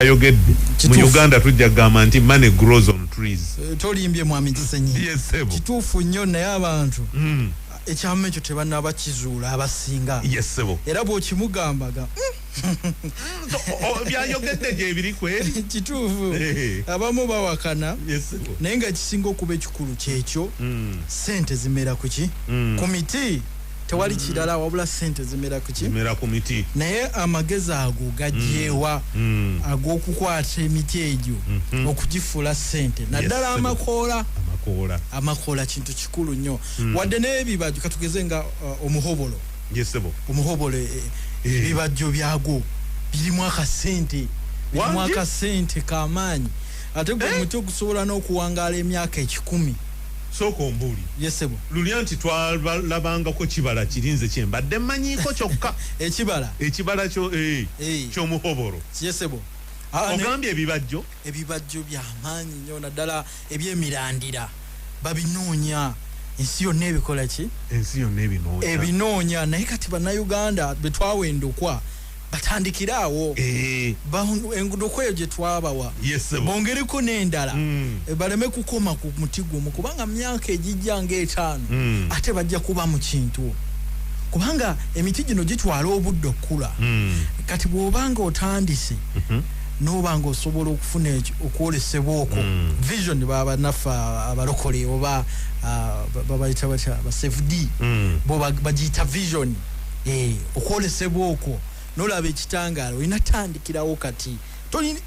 ayogedde mu Uganda tujja gamba nti money grows on trees. Tolimbye mwami Kisenyi. Yes sebo. Kituufu nnyo naye abantu. Ekyama ekyo tebanaba kizuula abasinga. Yes sebo. Era bw'okimugambaga. Byayogedde gye biri kweri. Kituufu. Abamu bawakana. Yes sebo. Naye nga kisinga okuba ekikulu kyekyo. Sente zimera ku ki? Ku miti. Tewali kirala wabula sente zimera ku ki? Zimera ku miti. Naye amagezi ago gajjeewa ag'okukwata emiti egyo okugifuula sente naddala amakoola kintu kikulu nnyo wadde n'ebibajjo katugeze nga omuhobolo. Yes sebo. Omuhobolo ebibajjo byagwo birimu akasente k'amaanyi ate gwe muti okusobola n'okuwangaala emyaka 10. Soko mbuli. Yes sebo. Lulianti twalabangako kibala kirinze kyembadde mmanyiiko kyokka. Ekibala kyo muhobolo. Yes sebo. Ogambye ebibajjo by'amaanyi nnyo naddala ebyemirandira babinoonya ensi yonna ebikola ki? Ensi yonna ebinoonya naye kati bannayuganda be twawendokwa batandikiraawo engudoko eyo gye twabawa bongereko n'endala baleme kukoma ku muti gumu kubanga myaka egijja nga5 ate bajja kuba mu kintu kubanga emiti gino gitwala obudde okkula kati bw'obanga otandise n'obanga osobola okufuna okwolesebwa okwo vision babanaffe abalokole oba babayita batya ba safety bo bagiyita vision okwolesebwa okwo nolaba ekitangaala olina tandikirawo kati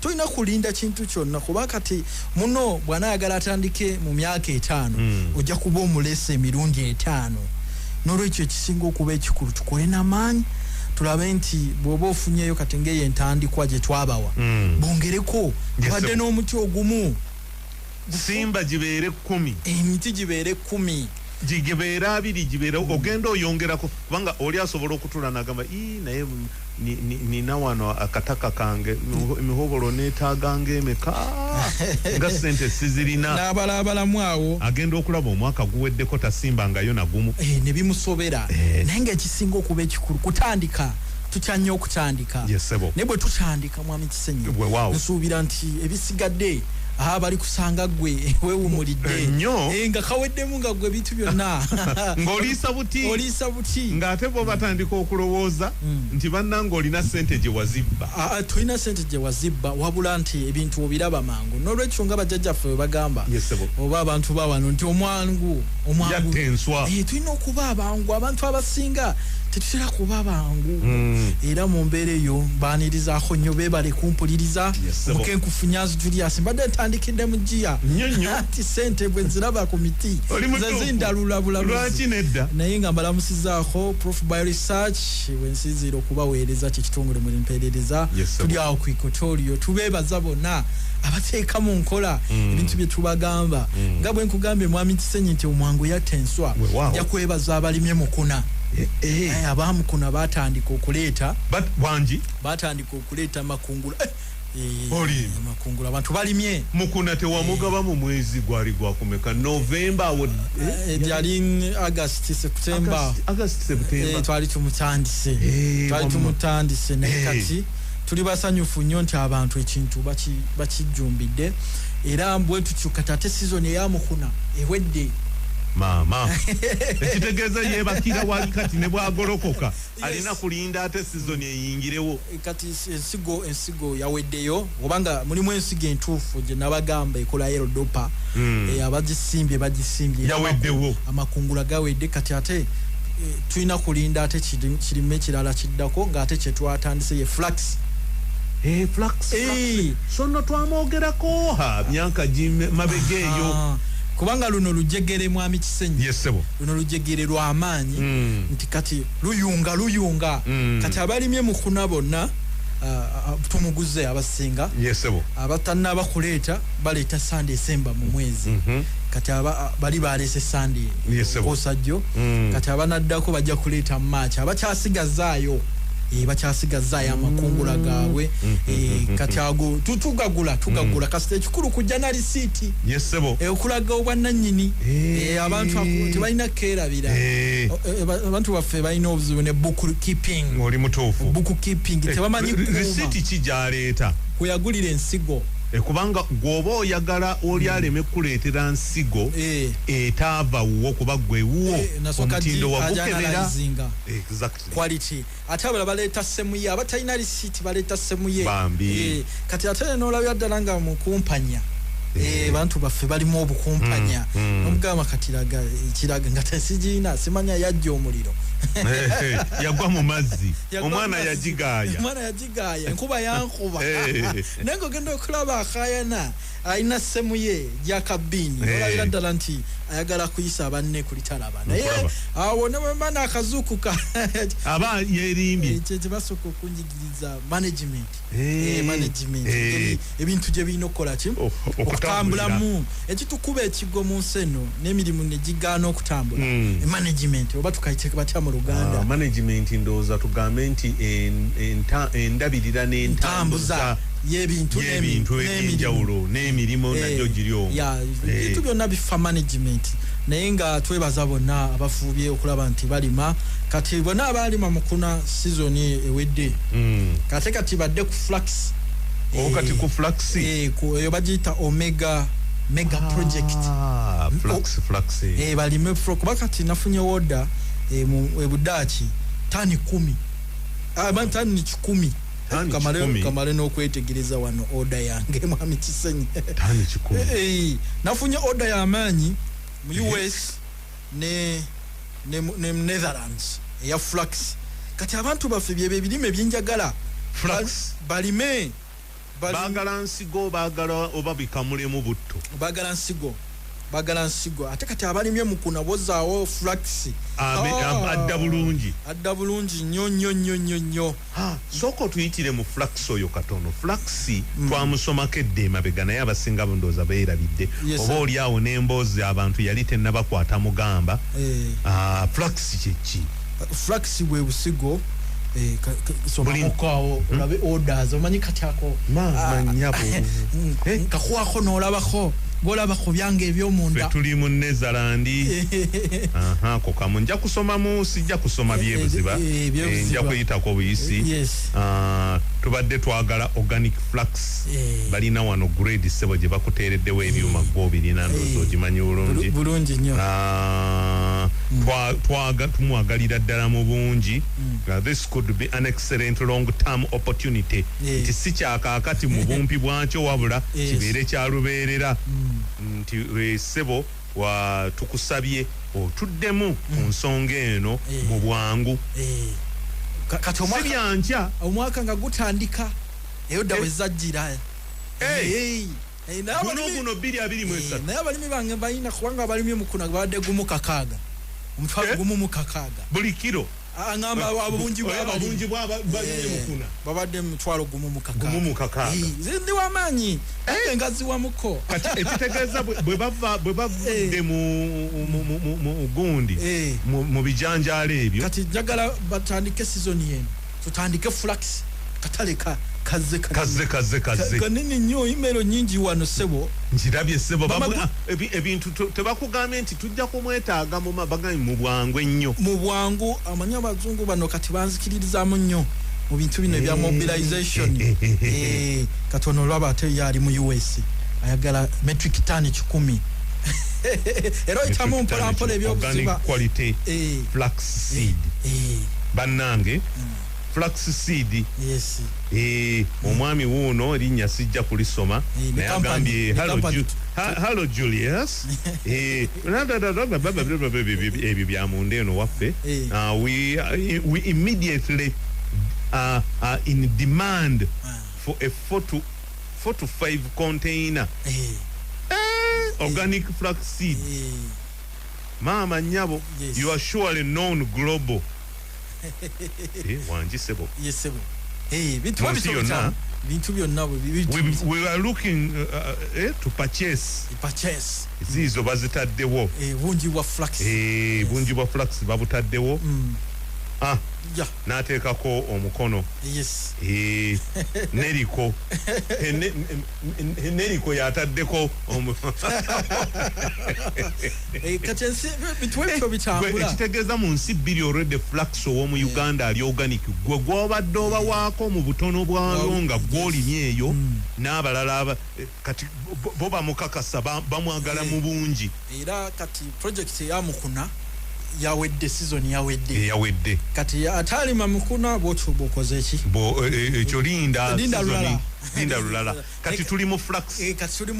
tolina kulinda kintu kyonna kuba kati muno bw'anaayagala atandike mu myaka 5 ojja kuba omulese emirundi 5 n'olwekyo ekisinga okuba ekikulu tukole n'amaanyi tulabe nti bw'oba ofunyeyo kati ng'eyo entandikwa gye twabawa bongereko abadde n'omuti ogumu simba gibeere 10 emiti gibeere 10 jigebeera 2 gibeera ogenda oyongerako kubanga oli asobola okutula nagamba naye nina wano akataka kange emihobolo neetaaga emeka nga sente sizirina n'abalabalamu awo agenda okulaba omwaka guweddeko tasimbangayo nagumu ne bimusobera naye ng'ekisinga okuba ekikulu kutandika tutya nnyo okutandika naye bwe tutandika mwami Kisenyi nsuubira nti ebisigadde bali kusanga gwe weewumulidde nga kaweddemu nga gwe bintu byonna ng'oliisa buti ng'ate bo batandika okulowooza nti bannanga olina sente gye wazibba. Tolina sente gye wazibba wabula nti ebintu obiraba mangu n'olwekyo nga bajjajjaffe bwe bagamba oba abantu bawano nti omwangu yatta enswa tulina okuba abangu abantu abasinga tetutera kuba bangu era mu mbeera eyo mbaanirizaako nnyo beebale kumpuliriza Omukenkufu Nyanzi Julius mbadde ntandikidde mu jjiya ati sente bwe nziraba ku miti ze zindalula bulaluzi naye nga mbalamusizaako Prof by research bwe nsinziira okubaweereza kyekitongole mu mpeerereza tuli awo ku ikotoolyo tubeebaza bonna abateeka mu nkola ebintu bye tubagamba nga bwe nkugambye mwami Kisenyi nti omwangu yatta enswa nja kwebaza abalimye mukuna abamukuna batandika okuleeta makungula makungula abantu balimye mukuna tewamugaba mu mwezi gwali gwakumeka November yali August September twali tumutandise naye kati tuli basanyufu nnyo nti abantu ekintu bakijjumbidde era bwe tukyukata ate season eyamukuna ewedde mama ekitegeeza yebakira wali kati ne bwagolokoka alina kulinda ate season eyingirewo kati ensigo yaweddeyo obanga mulimu ensigo entuufu gye nabagamba ekola erodopa abagisimbye yaweddewo amakungula gawedde kati ate tulina kulinda ate kirime ekirala kiddako ng'ate kyetwatandise ye flax sono twamwogerako myaka mabega eyo kubanga luno lujegere mwami Kisenyi luno lujegere lw'amaanyi nti kati luyunga kati abalimye mukuna bonna tumuguze abasinga abatanaba kuleeta baleeta sande esemba mu mwezi kati bali baleese sande kosajjo kati abanaddako bajja kuleeta mu March abakyasigazaayo bakyasigazzaayo amakungula gaabwe kati ago tugagula kasita ekikulu kujja na risiiti okulaga obwannannyini abantu tebalina keerabira abantu baffe balina obuzibu ne bookkeeping oli mutuufu bookkeeping tebamanyi risiiti ki gyaleeta kuyagulira ensigo kubanga gwoba oyagala oli aleme kuleetera nsigo etaava wuwo kuba gwe wuwo omutindo wagukebera exactly quality ate abala baleeta semuye abatalina risiiti baleeta semuye kati ate n'olabya ddala nga mu kumpanya bantu baffe balimu obukumpanya nomugamba katiraga ekiraga nga tesijina simanya yajja omuliro yagwa mu mazzi omwana yajigaaya enkuba yankuba nengo genda okulaba akayana ayina semuye jakabini olabira ddala nti ayagala kuyisa abanne kulitalaba naye awo ne bamana akazuukuka aba yerimbye kye basoko kunjigiriza management ebintu gye birina okukola ki okutambulamu ekitukuba ekigo mu nseno n'emirimu ne gigaana okutambula management oba tukayite batya mu Luganda management ndowooza tugambe nti endabirira n'entambuza y'ebintu n'enjawulo n'emirimu nagyo giri omwo ebintu byonna bifa management naye nga twebaza bonna abafuubye okulaba nti balima kati bonna abalima mukuna season ewedde kati badde ku flax kati ku flax eyo bagiyita omega project flax balime kuba kati nafunye order mu Budaaki tani 10 tani 10 kamale n'okwetegereza wano order yange mwami Kisenyi tani 10 nafunye order y'amaanyi mu US ne Netherlands ya flax kati abantu baffe byebe birime by'enjagala flax balime bagala nsigo bagala oba bikamulemu butto bagala nsigo ate kati abalimye mukuna bozaawo flax adda bulungi nnyo soko tuyitire mu flax oyo katono flax twamusomako edde mabega naye abasinga bondooza beerabidde oba oli awo n'emboozi abantu yali tennabakwata mugamba flax kyeki flax bwe busigo somamukawo olabe orders omanyi kati ako kakwako n'olabako golabako byange ebyomunda tuli mu Nezalandi ko kamu nja kusomamu sijja kusoma byebuziba nja kuyitako buyisi tubadde twagala organic flax balina wano grade sebo gye bakuteereddewo ebyuma gw'obirina ndowooza ogimanyi bulungi nnyo tumwagalira ddala mu bungi this could be an excellent long term opportunity nti si kyakaakati mu bumpi bwakyo wabula kibeere kyalubeerera nti sebo tukusabye otuddemu ku nsonga eno mu bwangu kati omwaka nga gutandika eyo dda wezajjira guno 2023 naye abalimi bange balina kubanga abalimi mukuna babadde gumu kakaaga omutwalo gumu mu kakaaga buli kiro angamba abungi mukuna babadde mutwalo gumu mu kakaaga ndi wamaanyi engazi wamuko kati ekitegeeza bwe bavudde mu gundi mu bijanjaalo ebyo kati njagala batandike season yeno tutandike flax kataleka kaze kanini nnyo email nyingi wano sebo njirabye sebo ebintu tebakugambye nti tujja kumwetaaga mu mabaga mu bwangu ennyo mu bwangu amanya abazungu bano kati banzikiririzaamu nnyo mu bintu bino ebya mobilization katono lwaba ate yali mu US ayagala metric ton 10 era itamu mpolampola ebyobuziba quality flax seed bannange flax seed omwami wuuno erinnya sijja kulisoma naye agambye hello Julius ebyo byamunda eno waffe we immediately are in demand for a 4 to 5 container organic flax seed mama nyabo you are surely known global wanjisebo yesebo bintu byonna we are looking to purchase zizo bazitaddewo bungi bwa flax babutaddewo n'ateekako omukono. Yes. Neriko neriko yataddeko kati bitwebyo bitambula ekitegeeza mu nsi bbiri olwedde flax ow'omu Uganda ali organic gwe gw'obadde obawaako mu butono bwayo nga gw'olimye eyo n'abalala kati bo bamukakasa bamwagala mu bungi era kati project eyamukuna yawedde season yawedde kati atalima mukuna bwotyo bokoze eki ekyo linda lulala kati tuli mu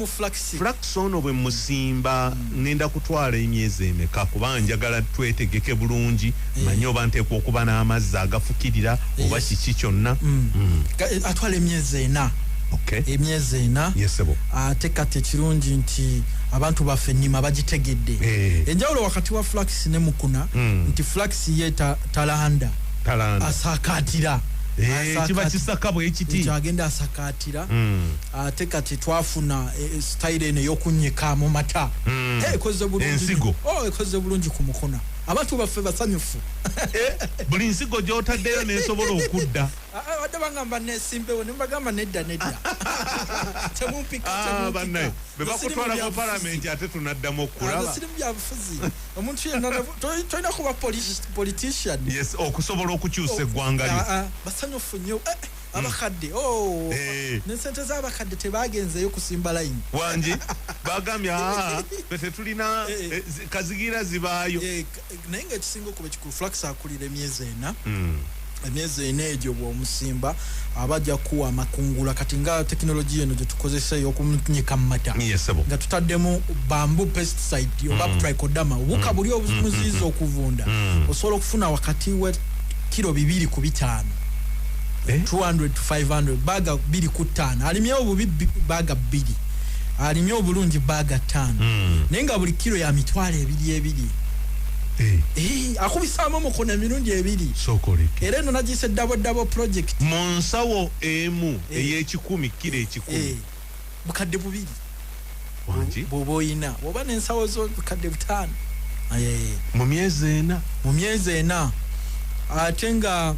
flax ono bwe musimba ngenda kutwala emyezi emeka kuba njagala twetegeke bulungi manye oba nteekwa okuba n'amazzi agafukirira oba kiki kyonna atwala emyezi ena emyezi ena ate kati ekirungi nti abantu baffe nnima bagitegedde enjawulo wakati wa flax ne mukuna nti flax ye talanda asakatira kiba kisaka bwe ekiti kyagenda asakatira ate kati twafuna style eno y'okunnyika mu mata ekoze bulungi ku mukuna abantu baffe basanyufu buli nsigo gy'otaddeyo n'esobola okudda wadde bangamba nesimbewo ne mbagamba nedda temumpika bannaye be bakutwala mu palamenti ate tunaddamu okulaba sirimu byabufuzi omuntu yenna tolina kuba politician okusobola okukyusa eggwanga lyo basanyufu nnyo abakadde n'ensente z'abakadde tebagenzeyo kusimba layini wangi bagambye tetulina kazigira zibaayo naye ng'ekisinga okuba ekikulu flax akulira emyezi ena egyo bw'omusimba abajja kuwa amakungula kati nga tekinologiya eno gye tukozesa ey'okunyika mu mata nga tutaddemu bambu pesticide oba trichodama obuka buli omuziyiza okuvunda osobola okufuna wakati wa kilo 2 ku 5 200 to 500 baga 2 ku 5 alimye obubi baga 2 alimye obulungi baga 5 naye nga buli kilo ya mitwalo 2 akubisaamu omukono emirundi 2 era eno nagiyise double project mu nsawo emu ey'ekikumi kilo 10 bukadde 2 bw'oba oyina oba n'ensawo zo bukadde 5 mu myezi ena ate nga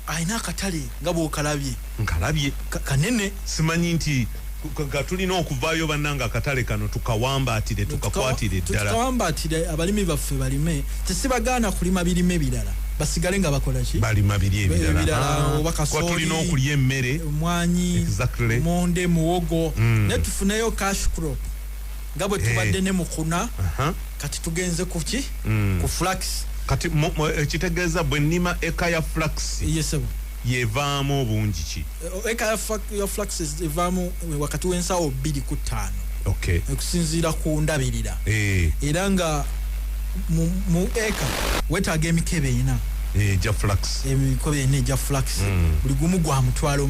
ayina akatale nga bw'okalabye nkalabye kanene simanyi nti tulina okuvaayo bannanga akatale kano tukawambaatire tukakwatire ddala tukawambaatire abalimi baffe balime tesibagaana kulima birime birala basigale nga bakola ki balima biri ebirala oba kasooli tulina okulya emmere omwanyi monde muwogo ne tufuneyo cash crop nga bwe tubadde ne mukuna kati tugenze ku ki ku flax kati ekitegeeza bwe nnima eka ya flax yevaamu obungi ki eka ya flax evaamu wakati w'ensawo 2 ku 5 okusinziira ku ndabirira era nga mu eka wetaaga emikebe ena ja flax emikebe ena egya flax buli gumu gwa omutwalo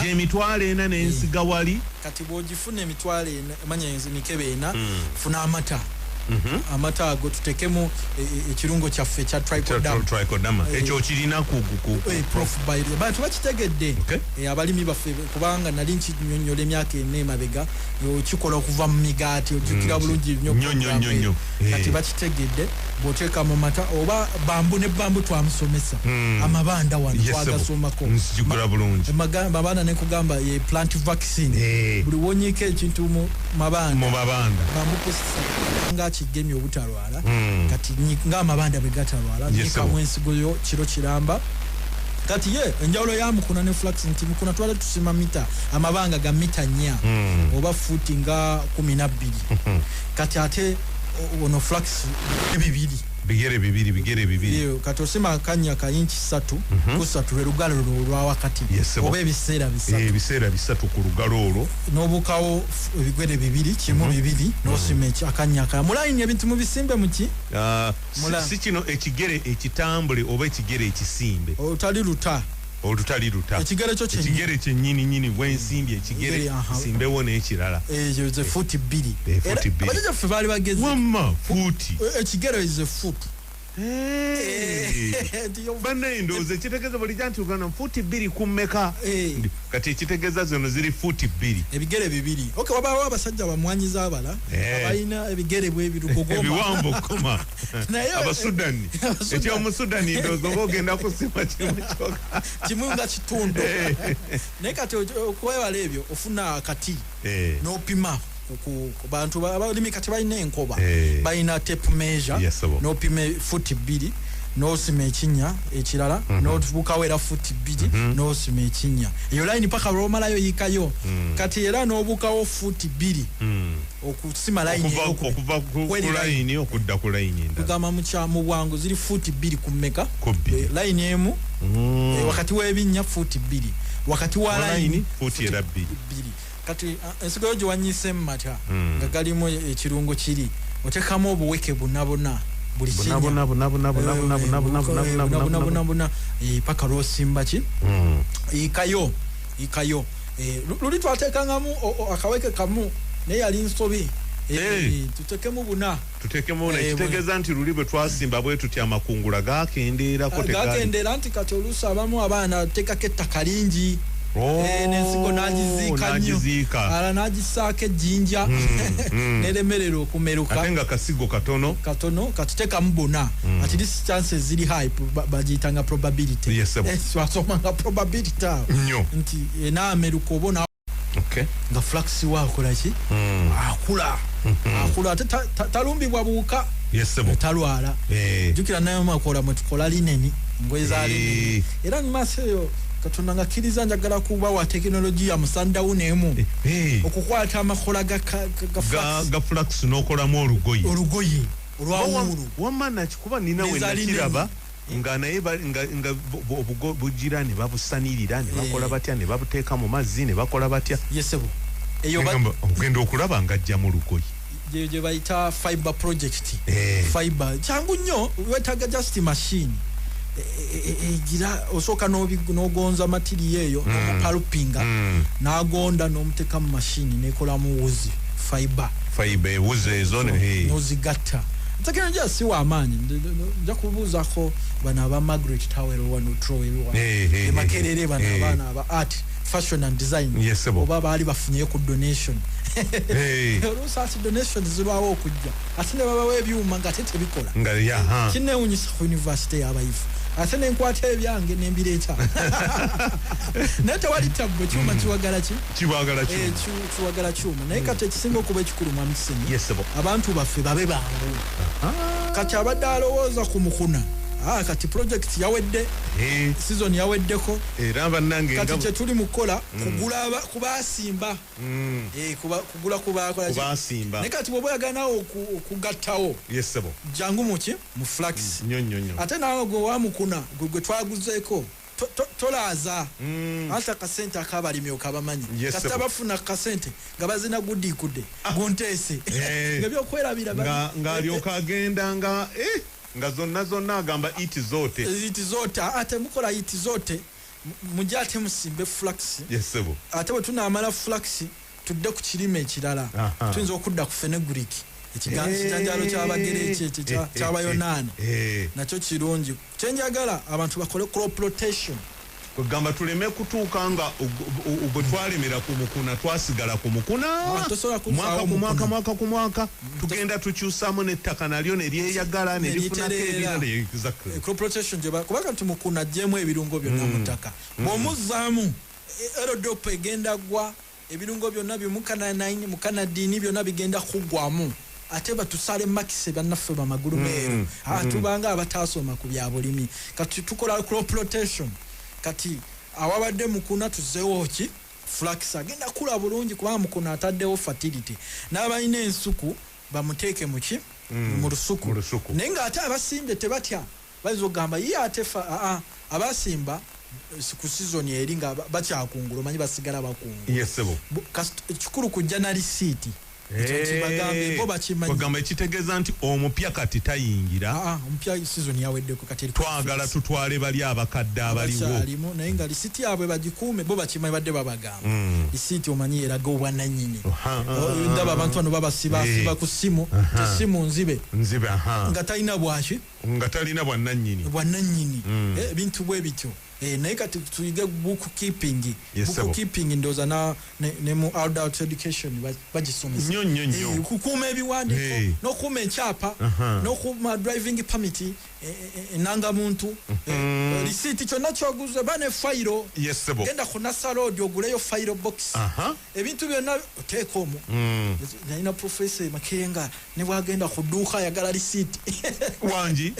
emitwalo ena n'ensiga wali kati bw'ogifuna emitwalo ena manya emikebe ena funa amata amata ago tutekemu ekirungo kyaffe ekya trichodama ekyo kirina ku Prof bantu bakitegedde abalimi baffe kubanga nali nkinyonnyola emyaka ena emabega kikola okuva mu migaati ojjukira bulungi nnyo kati bakitegedde bw'oteeka mu mata oba bambu ne bambu twamusomesa amabanda wano twagasomako mabanda nekugamba ye plant vaccine buli wonyiika ekintu mu mabanda bambu pesticide kigemye obutalwala kati nga amabanda bwe gatalwala nikamu ensigo yo kiro kiramba kati enjawulo ya mukuna ne flax nti mukuna twale tusima mita amabanga ga mita 4 oba futi nga 12 kati ate ono flax bigere bibiri kati osima akanya ka inchi 3 kusatu lugalo lwa wakati oba ebiseera bisatu ku lugalo olwo n'obukawo ebigere 2 kimu 2 n'osima akanya ka mulayini ebintu mu bisimbe muki si kino ekigere ekitambule oba ekigere ekisimbe otali luta ekigere kyennyini wensimbye ekigere simbewo n'ekirala eyo ze futi 2 abajjaffe baali bagezi wamma futi ekigere is a foot Bana indoze kitegeza buli janti ugana futi 2 kummeka kati kitegeza zono ziri futi 2 ebigere bibiri okay waba abasajja bamwanyiza abala abayina ebigere bwe birugogoma ebiwambo koma abasudani ekyo mu Sudani ndozo bogenda kusima kimunga kitundu naye kati okwewala ebyo ofuna akati n'opima ku bantu abalimi kati balina enkoba balina tape measure n'opima futi 2 n'osima ekinya ekirala n'obuukawera futi 2 n'osima ekinya eyo line paka lwomalayo yikayo kati era n'obuukawo futi 2 okusima line okuva ku line okudda ku line endala tugamba mu bwangu ziri futi 2 kummeka line emu wakati w'ebinnya futi 2 wakati wa line futi 2 kati ensigo jo wanyise mmata nga galimu ekirungo kiri otekamu obuweke bunabona buli kinya bunabona paka rosimba ki ikayo luli twatekangamu akaweke kamu ne yali nsobi tutekemu buna kitegeza nti luli bwe twasimba bwe tutya makungula gakendera ko gakendera nti kati olusa abamu abaana tekako ettaka lingi nensigo najizika ala najisaka ejinja neremerero okumeruka atenga kasigo katono katuteka mbona at least chances ziri high bajitanga probability swasomanga probability nti na ameruka obona nga flax wakola ki akula talumbibwa buuka talwala jukira nayo makola mutukola lineni ngwezali era nmaseyo katonda nga kiriza njagala kuba wa teknolojia musandawo neemu okukwata amakola ga flax n'okolamu olugoye olwawulu wamana kikuba nina we nakiraba nga naye nga bujirani babusanirira ne bakola batya ne babuteeka mu mazzi ne bakola batya yesebo eyo ogenda okulaba nga ajja mu lugoye je bayita fiber project fiber changu nnyo wetaga just machine gira osoka nogonza material eyo n'omupalupinga n'agonda n'omuteka mu machine nekola mu wuzi fiber wuzi zone nozigatta takena ja siwa amaanyi nja kubuuzako bana aba Margaret Tower wano Troy makerere bana abana aba art fashion and design oba bali bafunye ku donation rusasi donation zilwawo okujja asine baba webyuma ngatete bikola kinne unyisa ku university y'abayifu asene nkwata ebyange nembireeta nete wali tabbo chuma chiwagala chuma naye kati ekisinga okuba ekikuluma mukisini abantu baffe babe bangu kati abadde alowooza ku mukuna kati project yawedde season yaweddeko era bannange kati kyetuli mukola kugula kubasimba kugula kubasimba ne kati bwoba yaganawo okugattawo jangu muki mu flax nyonyo ate nawe gwe wamukuna gwe twaguzeeko tolaza ata kasente akabalimi okabamanyi kasita bafuna kasente nga bazina gudikude gunteese nga byokwerabira nga alyoka agenda nga zonna agamba iti zote ate mukola iti zote mujate musimbe flax ate bwe tunamala flax tudde ku kirime ekirala tuyinza okudda ku fenugreek ekijanjalo ky'abagereki ky'abayonaani nakyo kirungi kyenjagala abantu bakole crop rotation kugamba tuleme kutuuka nga bwe twalemera ku mukuna twasigala ku mukuna mwaka ku mwaka tugenda tukyusaamu n'ettaka nalyo ne lyeyagala ne lifunako ebirala crop rotation kubanga nti mukuna ajjeemu ebirungo byonna mu ttaka bw'omuzzaamu erodopo egenda gwa ebirungo byonna mukanadiini byonna bigenda kuggwamu ate batusale makise bannaffe bamagulu meeru tubanga abataasoma ku bya bulimi kati tukola crop rotation kati awabadde mukuna tuzeewo ki flax agenda kula bulungi kubanga mukuna ataddewo fertility n'abalina ensuku bamuteeke muki mu lusuku naye ng'ate abasimbe tebatya bayinza okugamba ye ate abasimba ku season eri nga bakyakungula omanyi basigala bakungula ekikulu kujja na lisiiti bagamba ekitegeeza nti omupya kati tayingira omupya season yaweddeko kati twagala tutwale bali abakadde abaliwo naye nga lisiti yabwe bagikuume bo bakimanyi badde babagamba lisiti omanyi eraga obwannannyini ndaba abantu bano babasiba ku ssimu tessimu nzibe nga talina bwaki nga talina bwannannyini ebintu bwe bityo naye kati tuyige bookkeeping ndowooza ne mu adult education bagisomesa kukuuma ebiwandiiko n'okuuma enkyapa n'okuuma driving permit enangamuntu lisiiti kyonna kyoguze ba ne fayiro genda ku nasalodi oguleyo fayiro box ebintu byonna oteeka omwo nalina profesa makenga ne bwagenda ku dduuka ayagala lisiiti wangi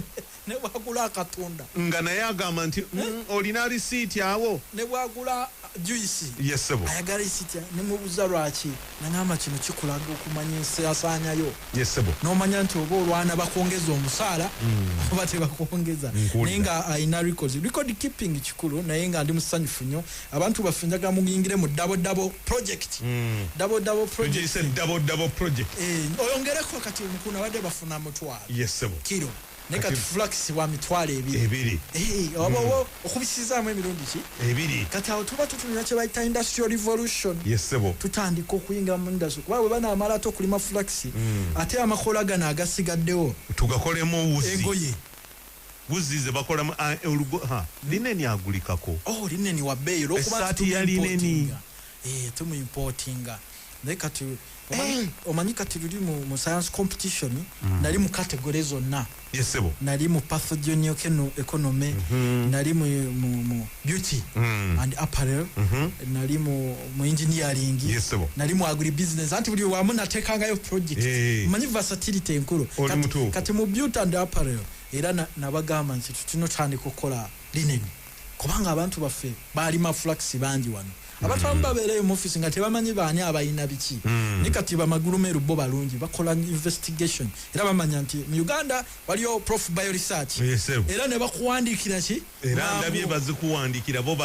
ne bwagula akatunda nga naye agamba nti olina lisiiti awo ne bwagula juice ayagala lisiiti ne mubuuza lwaki nangamba kino kikulaga okumanya ensasanyayo n'omanya nti oba olwana bakwongeza omusaala oba tebakwongeza naye nga alina record keeping kikulu naye nga ndi musanyufu nnyo abantu baffe njagala muyingire mu double project oyongereko kati mukuna badde bafuna mutwalo kiro ne kati flax wa mitwalo ebiri oba okubisizaamu emirundi ki ebiri kati awo tuba tutunira kye bayita industrial revolution tutandika okuyingira mu industry kuba bwe banaamala ate okulima flax ate amakola gano agasigaddewo tugakolemu owuzi engoye wuzi ze bakolamu lineni agulikako lineni wa bbeeyi olwokuba tumuimportinga naye kati omanyi kati luli mu science competition nali mu category zonna nali mu pathogen economy nali mu beauty and apparel nali mu engineering nali mu agribusiness anti buli wamu nateekangayo project omanyi versatility enkulu kati mu beauty and apparel era nabagamba nti tutinotandika okukola lineni kubanga abantu baffe balima flax bangi wano abantu abamu babeereyo mu office nga tebamanyi baani abalina biki naye kati bamagulumeeru bo balungi bakola investigation era bamanya nti mu Uganda waliyo Prof Bioresearch era ne bakuwandiikira ki era ndabye bazikuwandiikira bo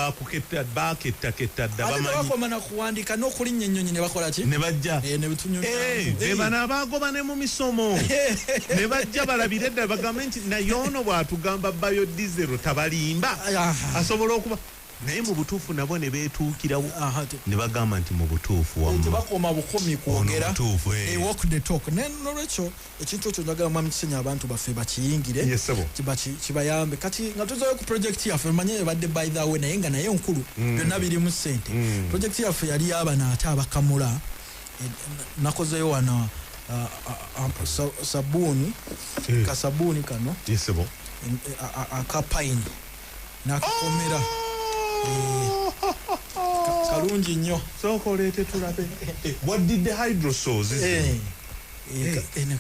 bakettaketta dda bamanyi bakoma na kuwandiika n'okulinnya ennyonyi ne bakola ki ne bajja ne bitunyonyo bana abagoba ne mu misomo ne bajja balabire dda bagambe nti naye ono bw'atugamba biodiesel tabalimba asobola okuba naye mu butuufu nabo ne beetuukirawo ne bagamba nti mu butuufu tebakoma bukomi kwogera walk the talk nolwekyo ekintu ekyo njagala mwami kisenya abantu baffe bakiyingire kibayambe kati nga tuzayo ku projekiti yaffe manye ebadde by the way naye nga naye nkulu byonna birimu ssente projekiti yaffe yali yabana ate abakamula nakozeyo wano sabuuni kasabuuni kano akapayini nakakomera kalungi nnyo sookoleete tulabe what did the hydrosols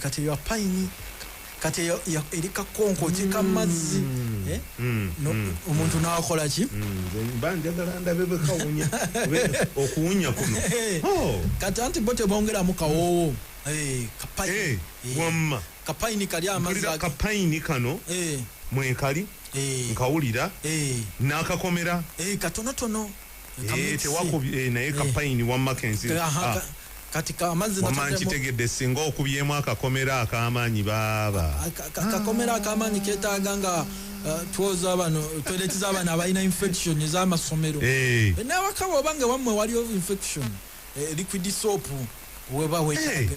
kati ya payini kati eri kakonko kikamazzi omuntu n'akola ki banjagala ndabe bekawunya okuwunya kuno kati anti bo tebongeramu kawoowo wamma kapayini kali amazzi kapayini kano mwekali nkawulira n'akakomera katonotono tewakubye naye kapayini wamma kensi kati amazzi kitegedde singa okubyemu akakomera ak'amaanyi baaba akakomera ak'amaanyi keetaaga nga twoza bano toileti z'abaana abalina infection ez'amasomero n'awakaba oba nga wammwe waliyo infection liquid soap weba weetaaga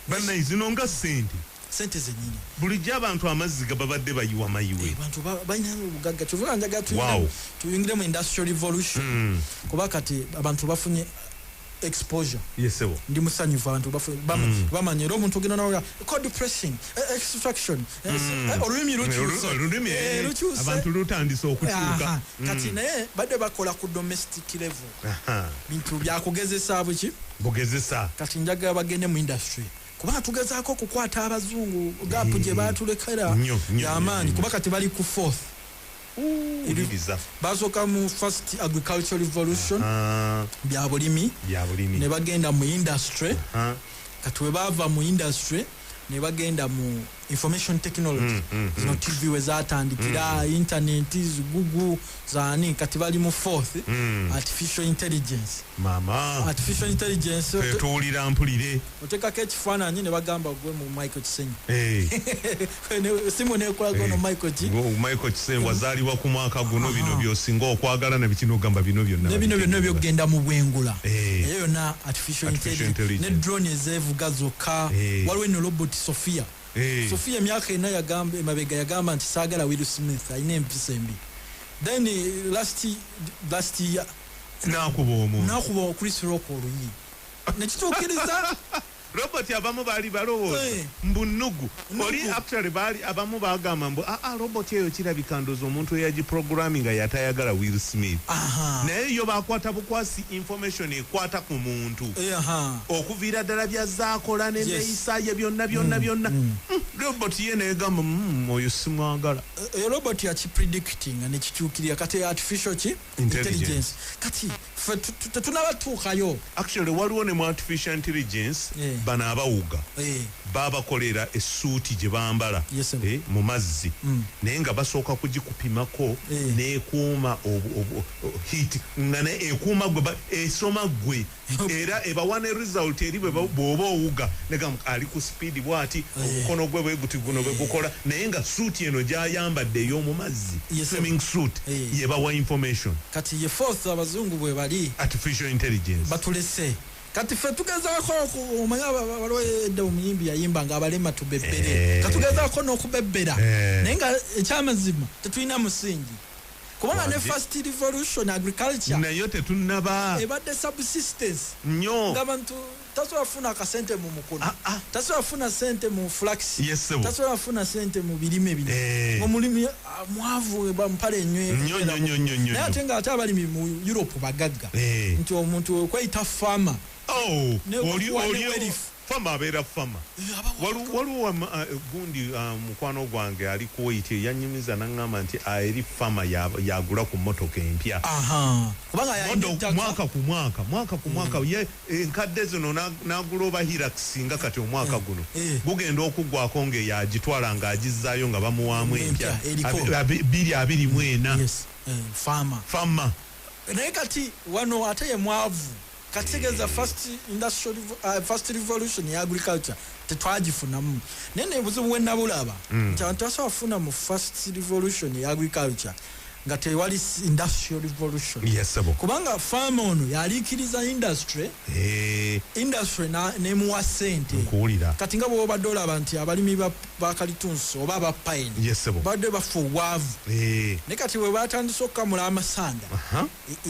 bannayi zino nga sente zennyini bulijjo abantu amazzi gababadde bayiwa mayiwe abantu balina obugagga kyova njagala tuyingire mu industrial revolution kuba kati abantu bafunye exposure ndi musanyufu abantu bamanye era omuntu ogenda nawe code pressing extraction olulimi lukyuse abantu lutandise okukyuka kati naye badde bakola ku domestic level bintu byakugezesa bugezesa kati njagala bagende mu industry kuba tugezaako okukwata abazungu gapu gye baatulekera y'amaanyi kuba kati bali ku fourth basooka mu first agricultural revolution bya bulimi ne bagenda mu industry kati we baava mu industry ne bagenda mu information technology zino TV wezatandikira internet Google zani kati bali mu fourth artificial intelligence mama artificial intelligence petulira mpulire oteka ke kifaananyi ne bagamba gwe mu Michael Kisenyi simu ne kwa gono Michael Kisenyi wazaliwa ku mwaka guno bino byosinga okwagala na bikino gamba bino byonna byo genda mu bwengula eyo na artificial intelligence ne drone ezevuga zokka waliwo ne robot Sophia Sophia myaka ina yagamba emabega yagamba nti sagala Will Smith ayine empisa embi then last year nakubo Chris Rock oluyi nekitukiriza robot abamu bali balowo mbunugu oli actually bali abamu bagamba mbu robot eyo kirabikandozo omuntu eyaji programming yatayagala Will Smith naye yo bakwata bukwasi information ekwata ku muntu okuvira ddala byazakola n'enneeyisa byonna robot ye negamba oyo simwagala robot yakipredicting nekikyukirira kati artificial intelligence kati tunabatuukayo actually waliwo ne mu artificial intelligence bana abawuga babakolera essuuti gye bambala mu mazzi naye nga basooka kugikupimako n'ekuuma heat nga ne ekuuma gwe esoma gwe era ebawa ne result eri bw'oba owuga negamba ali ku speed bw'ati omukono gwe bwe guti guno bwe gukola naye nga suuti eno gy'ayambadde ey'omu mazzi swimming suit yebawa information kati ye fourth abazungu bwe bali artificial intelligence batulese kati fe tugezaako omanya waliwo edda omuyimbi yayimba nga abalema tubebbere katugezaako n'okubebbera naye nga ekyamazima tetulina musingi kubanga ne first revolution agriculture nayo tetunnaba ebadde subsistence nnyo ng'abantu tasobola kufuna akasente mu mukono tasobola kufuna sente mu flax tasobola kufuna sente mu birime bino omulimi mwavu bampale nnyo naye ate nga ate abalimi mu Europe bagagga nti omuntu okweyita farmer oli fama abeera fama waliwo gundi mukwano gwange ali Kuwait yanyumiza n'angamba nti eri fama yagula ku motoka empya mwaka ku mwaka ye enkadde zino n'agula oba Hilux nga kati omwaka guno gugenda okuggwako ng'eyagitwala ng'agizzaayo nga bamuwaamu empya 224 fama naye kati wano ate ye mwavu kategeza first revolution ya agriculture tetwagifunamu nene obuzibu bwenabulaba nti abantu basobola kufuna mu first revolution ya agriculture nga tewali industrial revolution kubanga farmer ono yaliikiriza industry nemuwa sente kati nga bw'obadde olaba nti abalimi ba kalitunsi oba aba pine badde bafa obwavu naye kati bwe batandise okukamula amasanda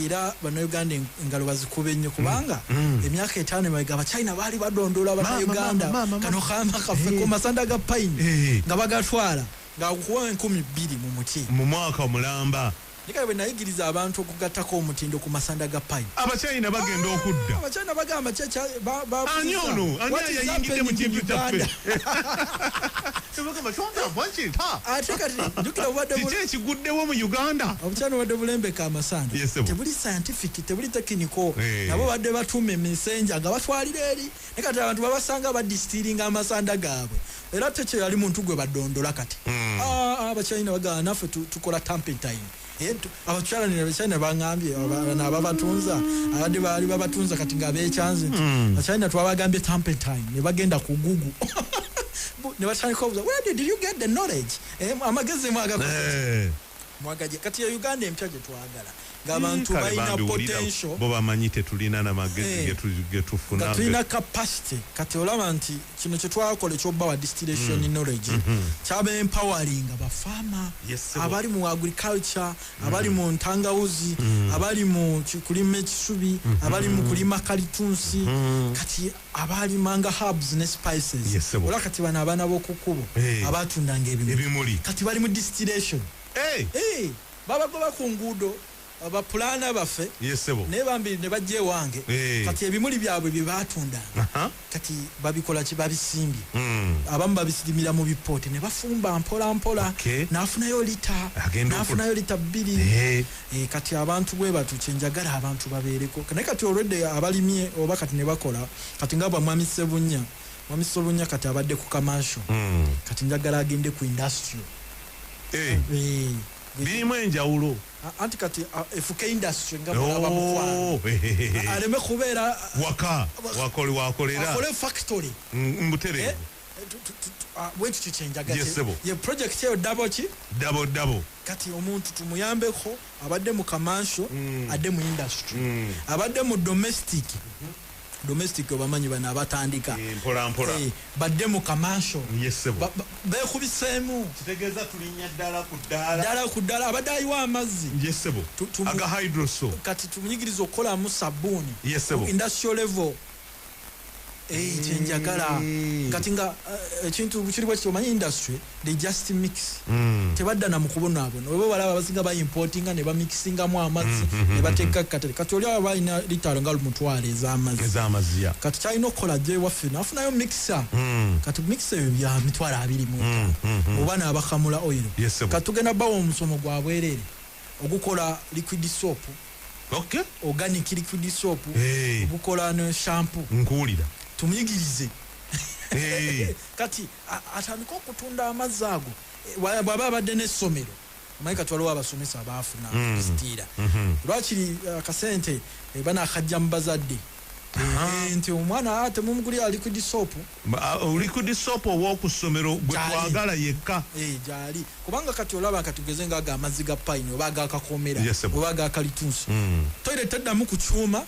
era bannayuganda engalo bazikube nnyo kubanga emyaka 5 emabega abachina baali badondola bannayuganda kano kama kaffe ku masanda ga pine nga bagatwala ngakuwa 2,000 mu muti mu mwaka omulamba nika bwe nayigiriza abantu okugattako omutindo ku masanda ga pine abachina bagenda okudda abachina bagamba checha anyono yayingidde mu kintu kyaffe sebagamba shonda bwanchi ate kati ndukira obadde ekiguddewo mu Uganda obuchina obadde bulembeka amasanda tebuli scientific tebuli technical nabo badde batume messenger nga batwalira eri nekati abantu babasanga badistilling amasanda gaabwe era tekyo yali muntu gwe badondola kati abachina bagana naffe tukola turpentine abachina bangambye ababatunza abadde bali babatunza kati nga bechanze abachina twabagambye turpentine ne bagenda ku Google ne batandika okubuuza where did you get the knowledge amagezi mwagaje kati ya Uganda empya gye twagala ng'abantu balina potential bo bamanyi tetulina na magezi getufuna tulina capacity kati olaba nti kino kye twakola ekyobawa distillation knowledge kyaba empowering abafama abali mu agriculture abali mu ntangawuzi abali mu kulima ekisubi abali mu kulima kalitunsi kati abali manga herbs ne spices ola kati bana abana b'okukubo abatundanga ebimuli kati bali mu distillation babagoba ku nguudo abapulana baffe naye bambiri ne bajja ewange kati ebimuli byabwe bye baatundanga kati babikola ki babisimbye abamu babisirimira mu bipooti ne bafumba mpola mpola n'afunayo lita 2 kati abantu bwe batu kyenjagala abantu babeereko naye kati olwedde abalimye oba kati ne bakola kati nga bwamwami Ssebunya Wamisolunya kati abadde ku commercial. Kati njagala agende ku industrial. Birimu enjawulo. Anti kati efuke industry nga mulaba mukwano. Aleme kubeera waka wakolera. Akole factory. Mbutere. Wetu tuchenjagaze. Ye project yo double. Kati omuntu tumuyambeko abadde mu commercial, adde mu industry. Abadde mu domestic obamanyi bana abatandika. Mpola. Badde mu commercial. Bekubisemu. Kitegeza tulinya ddala ku ddala abadde ayiwa amazzi. Aga hydroso. Kati tumunyigiriza okukola mu sabuni. Industrial level. Chenjagala kati nga ekintu kiri bwekyo omanyi industry they just mix tebadda na mukubona abo obo balaba basinga ba importinga ne ba mixinga mu amazzi ne bateeka kati oli aba ina litalo nga lumutwale ez'amazzi kati kyalina okukola je waffe nafunayo mixer kati mixer ya mitwalo 20 oba n'abakamula oil kati tugenda bawo omusomo gwa bwerere ogukola liquid soap organic liquid soap ogukola ne shampoo nkuulira tumuyigirize kati atandika okutunda amazzi ago bw'aba abadde n'essomero mayika twaliwo abasomesa abaafuna kusitira lwakiri akasente banaakajja mu bazadde nti omwana temumugulira liquid soap ow'okusomero gwe twagala yekka gyali kubanga kati olaba kati tugeze ngaaga amazzi ga pine oba agakakomera oba agakalituusi toyire teddamu ku kyuma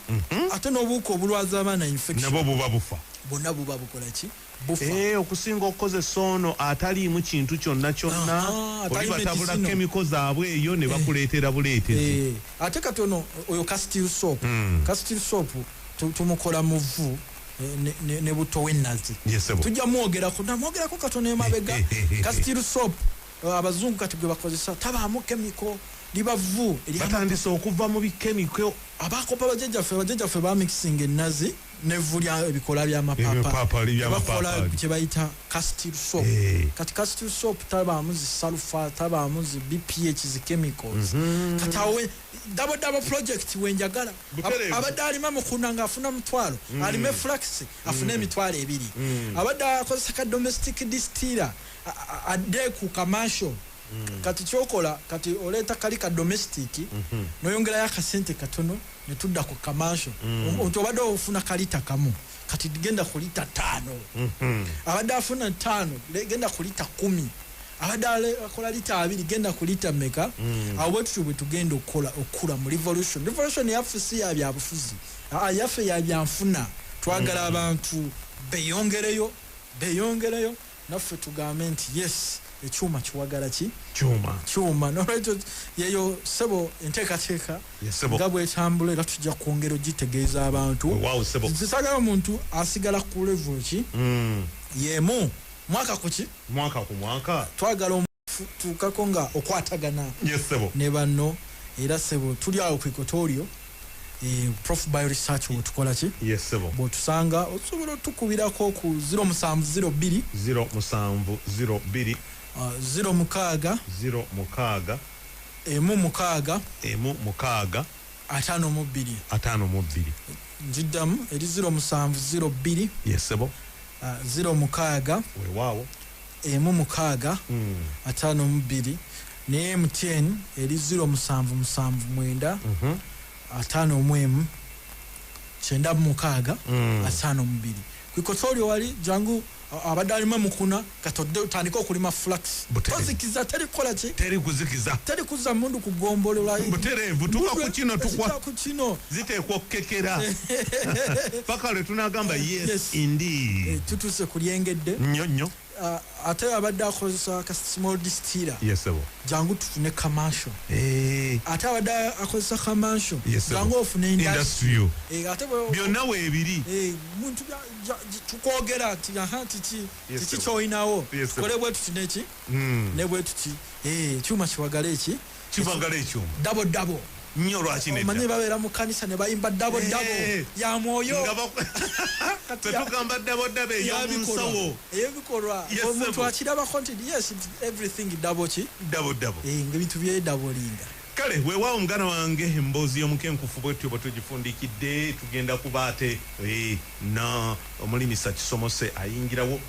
ate n'obuuka obulwaza abaana infection nabo buba bufa bonna buba bukola ki bufa okusinga okukozesa ono ataliimu kintu kyonna oli batabula kemiko zaabwe eyo ne bakuleetera buleetezi ate kati ono oyo castil soap tumukola mu vvu ne buto w'ennazi tujja mwogerako katono emabega castil soap abazungu kati gwe bakozesa tabaamu kemiko liba vvu batandise okuva mu bikemiko abakopa bajjajjaffe bamikisinga ennazi nevvu lya ebikola by'amapapa bakola kye bayita castil soap kati castil soap tabaamu zi sulfur tabaamu zi BPH zi chemicals kati awe double project wenjagala abadde alima mukuna nga afuna mutwalo alime flax afuna emitwalo 2 abadde akozesa ka domestic distiller adde ku commercial kati kyokola kati oleta kali ka domestic noyongera ya kasente katono ne tudda ku commercial omuntu obadde ofuna kalita kamu kati genda ku lita 5 abadde afuna 5 genda ku lita 10 abadde akola lita 2 genda ku lita meka awo bwe tugenda okula mu revolution yaffe si ya byabufuzi yaffe ya byanfuna twagala abantu beyongereyo naffe tugambe nti yes ekyuma kiwagala ki kyuma nolwekyo yeyo sebo enteekateeka nga bwetambula era tujja kwongera ogitegeeza abantu zisagala omuntu asigala ku level ki yemu mwaka ku mwaka twagala tuukako nga okwatagana ne banno era sebo tuli awo ku ekotorio Prof by research wotukola ki bw'otusanga osobola otukubirako ku 0702 06 mukaaga 52 njiddamu eri 0702 06 weewaawo mukaaga 52 ne MTN eri 0779 51 96 52 kwikotorio wali jangu abadde alima mukuna katodde utandika okulima flax tozikiza terikola ki terikuza mundu kugombolola buterevu tuka ku kino ziteekwa okukekera paka lwe tunagamba yes indeed tutuse kulyengedde nnyo ate abadde akozesa ka small distiller jangu tufune commercial ate abadde akozesa commercial jangu ofune industrial ate byonna weebiri muntu tukwogera ati tiki kyoyinawo kole bwe tuti neki ne bwe tuti ekyuma kiwagala ekyuma double nnyo lwaki nedda omanyi babeera mu kanisa ne bayimba double ya mwoyo tetugamba double ey'omunsawo eyebikolwa omuntu akirabako nti yes everything double ng'ebintu byedabolinga kale weewaawo mugana wange emboozi y'omukenkufu bwetyo bwe tugifundikidde tugenda kuba ate na omulimisa kisomose ayingirawo